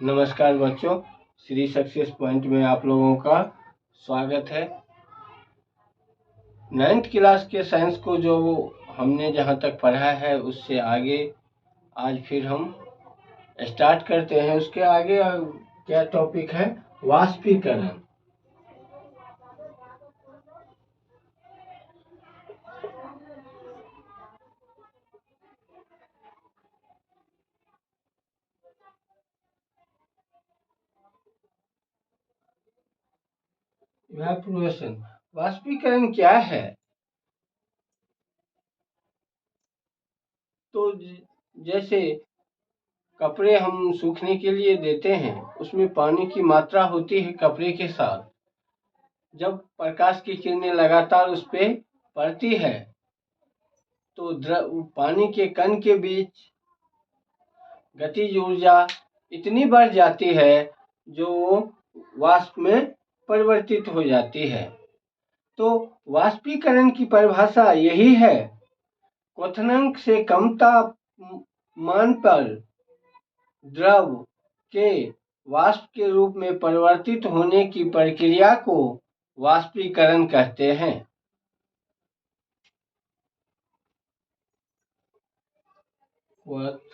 नमस्कार बच्चों, Shri success point में आप लोगों का स्वागत है। 9th क्लास के साइंस को जो हमने जहाँ तक पढ़ा है उससे आगे आज फिर हम स्टार्ट करते हैं। उसके आगे क्या टॉपिक है? वाष्पीकरण। इवैपोरेशन। वाष्पीकरण क्या है? तो जैसे कपड़े हम सूखने के लिए देते हैं, उसमें पानी की मात्रा होती है कपड़े के साथ। जब प्रकाश की किरणें लगातार उस पे पड़ती है तो पानी के कण के बीच गतिज ऊर्जा इतनी बढ़ जाती है जो वाष्प में परिवर्तित हो जाती है। तो वाष्पीकरण की परिभाषा यही है: क्वथनांक से कम तापमान पर द्रव के वाष्प के रूप में परिवर्तित होने की प्रक्रिया को वाष्पीकरण कहते हैं। क्वथनांक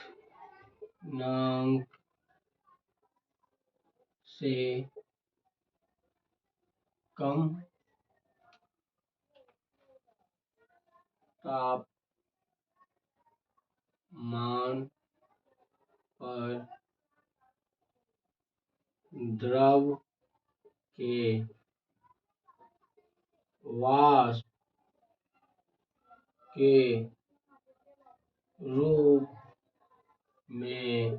से कम तापमान पर द्रव के वाष्प के रूप में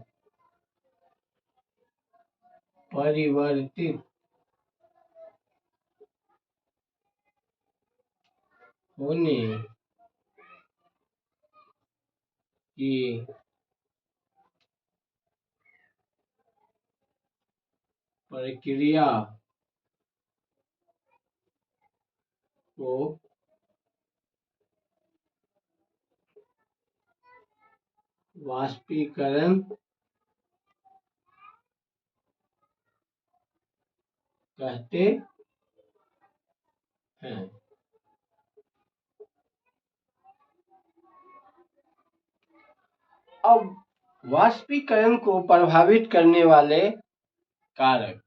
परिवर्तित होने की प्रक्रिया को वाष्पीकरण कहते हैं। अब वाष्पीकरण को प्रभावित करने वाले कारक।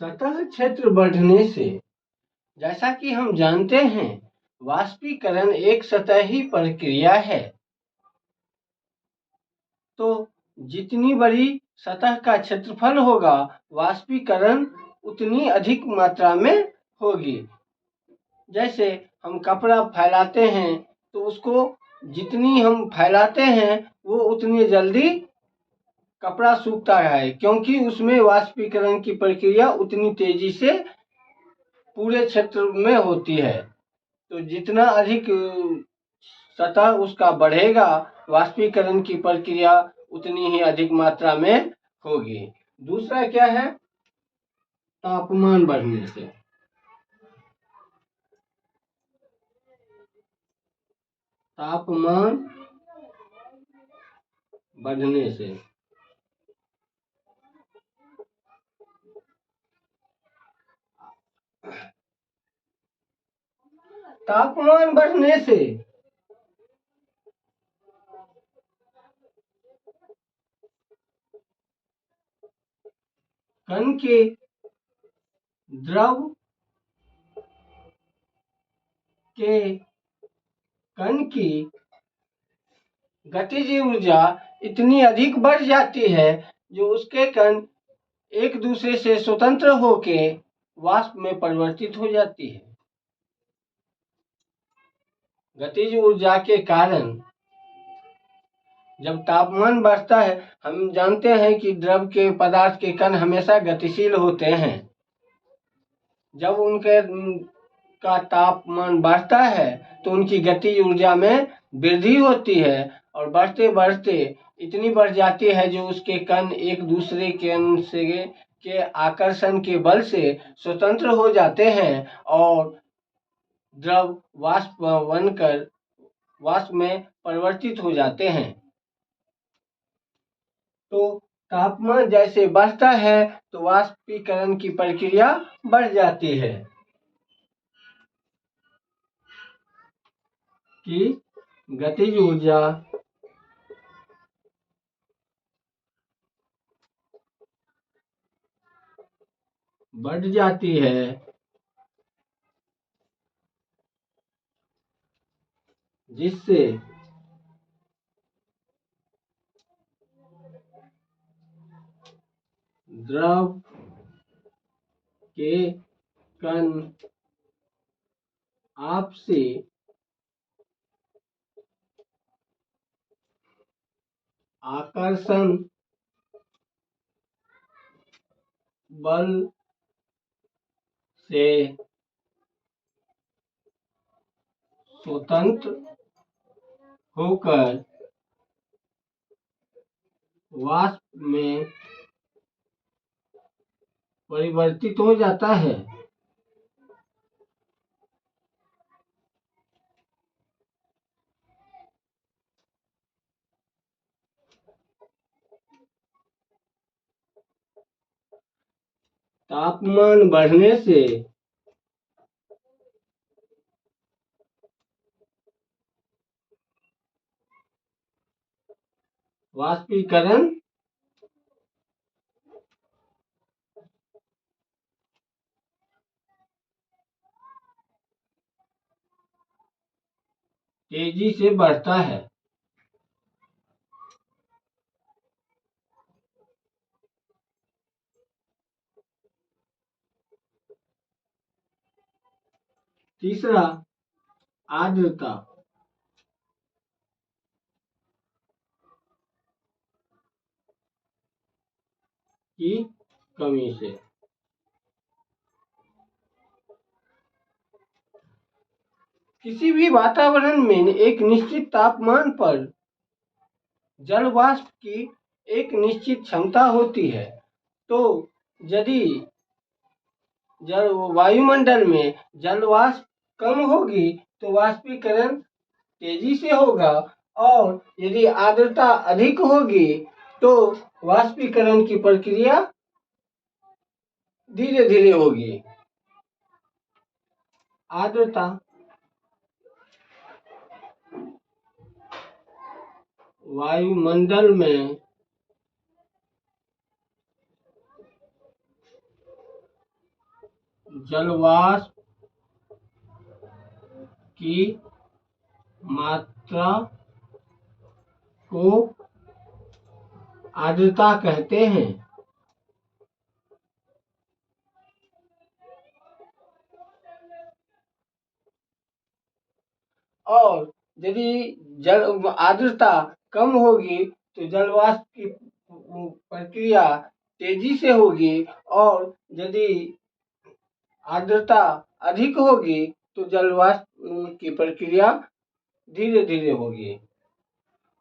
सतह क्षेत्र बढ़ने से, जैसा कि हम जानते हैं, वाष्पीकरण एक सतही प्रक्रिया है। तो जितनी बड़ी सतह का क्षेत्रफल होगा, वाष्पीकरण उतनी अधिक मात्रा में होगी। जैसे हम कपड़ा फैलाते हैं तो उसको जितनी हम फैलाते हैं वो उतनी जल्दी कपड़ा सूखता है, क्योंकि उसमें वाष्पीकरण की प्रक्रिया उतनी तेजी से पूरे क्षेत्र में होती है। तो जितना अधिक सतह उसका बढ़ेगा, वाष्पीकरण की प्रक्रिया उतनी ही अधिक मात्रा में होगी। दूसरा क्या है? तापमान बढ़ने से। तापमान बढ़ने से तापमान बढ़ने से कण के द्रव के कण की गतिज ऊर्जा इतनी अधिक बढ़ जाती है जो उसके कण एक दूसरे से स्वतंत्र होके वाष्प में परिवर्तित हो जाती है। गतिज ऊर्जा के कारण जब तापमान बढ़ता है, हम जानते हैं कि द्रव के पदार्थ के कण हमेशा गतिशील होते हैं। जब उनके का तापमान बढ़ता है तो उनकी गतिज ऊर्जा में वृद्धि होती है और बढ़ते बढ़ते इतनी बढ़ जाती है जो उसके कण एक दूसरे के आकर्षण के बल से स्वतंत्र हो जाते हैं और द्रव वाष्प बनकर वाष्प में परिवर्तित हो जाते हैं। तो तापमान जैसे बढ़ता है तो वाष्पीकरण की प्रक्रिया बढ़ जाती है कि गतिज ऊर्जा बढ़ जाती है जिससे द्रव के कण आपसी आकर्षण बल से स्वतंत्र होकर वाष्प में परिवर्तित हो जाता है। तापमान बढ़ने से वाष्पीकरण तेजी से बढ़ता है। तीसरा, आर्द्रता की कमी से। किसी भी वातावरण में एक निश्चित तापमान पर जल वाष्प की एक निश्चित क्षमता होती है। तो यदि वायुमंडल में जल वाष्प कम होगी तो वाष्पीकरण तेजी से होगा और यदि आर्द्रता अधिक होगी तो वाष्पीकरण की प्रक्रिया धीरे धीरे होगी। आर्द्रता वायुमंडल में जल वाष्प की मात्रा को आर्द्रता कहते हैं। और यदि आर्द्रता कम होगी तो जल वाष्प की प्रक्रिया तेजी से होगी और यदि आर्द्रता अधिक होगी तो जल वाष्प की प्रक्रिया धीरे धीरे होगी।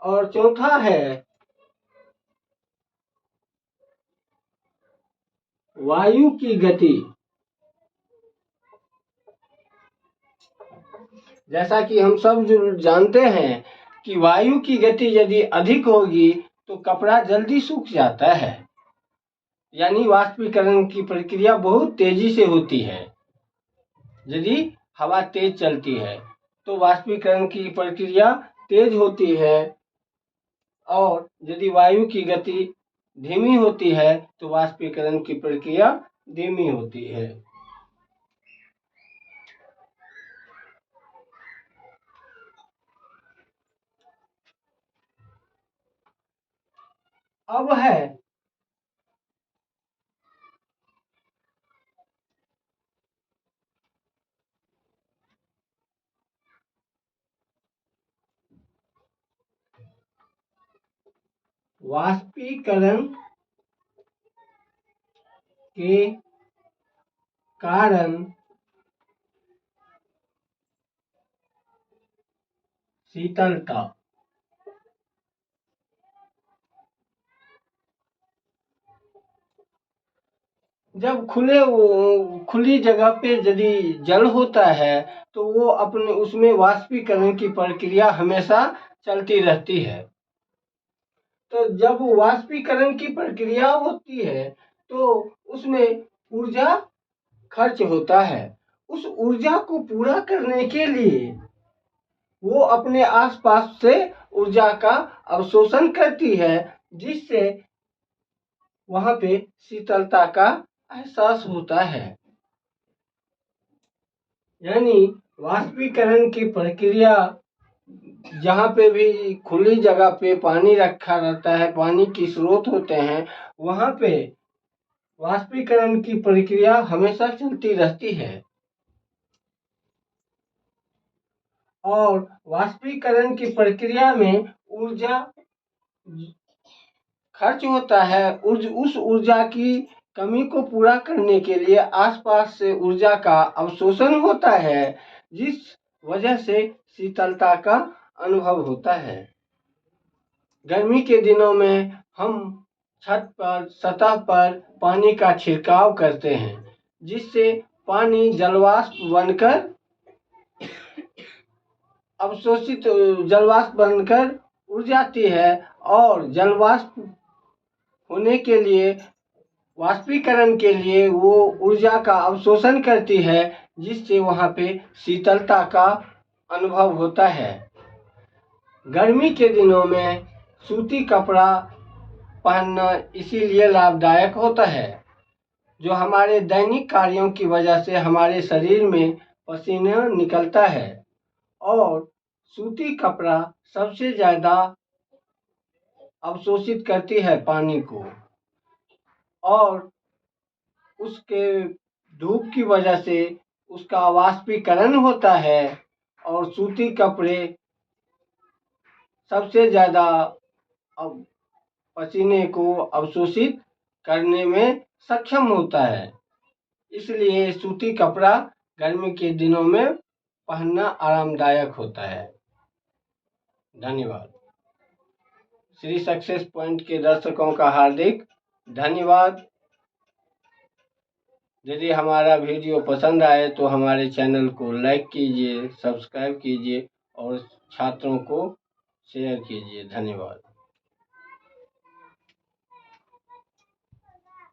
और चौथा है वायु की गति। जैसा कि हम सब जानते हैं कि वायु की गति यदि अधिक होगी तो कपड़ा जल्दी सूख जाता है, यानी वाष्पीकरण की प्रक्रिया बहुत तेजी से होती है। यदि हवा तेज चलती है तो वाष्पीकरण की प्रक्रिया तेज होती है और यदि वायु की गति धीमी होती है तो वाष्पीकरण की प्रक्रिया धीमी होती है। अब है वाष्पीकरण के कारण शीतलता। जब खुली जगह पे यदि जल होता है तो वो अपने उसमें वाष्पीकरण की प्रक्रिया हमेशा चलती रहती है। तो जब वाष्पीकरण की प्रक्रिया होती है तो उसमें ऊर्जा खर्च होता है। उस ऊर्जा को पूरा करने के लिए वो अपने आसपास से ऊर्जा का अवशोषण करती है, जिससे वहां पे शीतलता का एहसास होता है। यानी वाष्पीकरण की प्रक्रिया जहाँ पे भी खुली जगह पे पानी रखा रहता है, पानी की स्रोत होते हैं, वहां पे वाष्पीकरण की प्रक्रिया हमेशा चलती रहती है। और वाष्पीकरण की प्रक्रिया में ऊर्जा खर्च होता है। उस ऊर्जा की कमी को पूरा करने के लिए आसपास से ऊर्जा का अवशोषण होता है, जिस वजह से शीतलता का अनुभव होता है। गर्मी के दिनों में हम छत पर, सतह पर पानी का छिड़काव करते हैं, जिससे पानी जलवाष्प बनकर अवशोषित जलवाष्प बनकर उड़ जाती है और जलवाष्प होने के लिए, वाष्पीकरण के लिए वो ऊर्जा का अवशोषण करती है, जिससे वहाँ पे शीतलता का अनुभव होता है। गर्मी के दिनों में सूती कपड़ा पहनना इसीलिए लाभदायक होता है, जो हमारे दैनिक कार्यों की वजह से हमारे शरीर में पसीना निकलता है और सूती कपड़ा सबसे ज़्यादा अवशोषित करती है पानी को, और उसके धूप की वजह से उसका वाष्पीकरण होता है और सूती कपड़े सबसे ज़्यादा पसीने को अवशोषित करने में सक्षम होता है। इसलिए सूती कपड़ा गर्मी के दिनों में पहनना आरामदायक होता है। धन्यवाद। श्री सक्सेस पॉइंट के दर्शकों का हार्दिक धन्यवाद। यदि हमारा वीडियो पसंद आए तो हमारे चैनल को लाइक कीजिए, सब्सक्राइब कीजिए और छात्रों को शेयर कीजिए। धन्यवाद।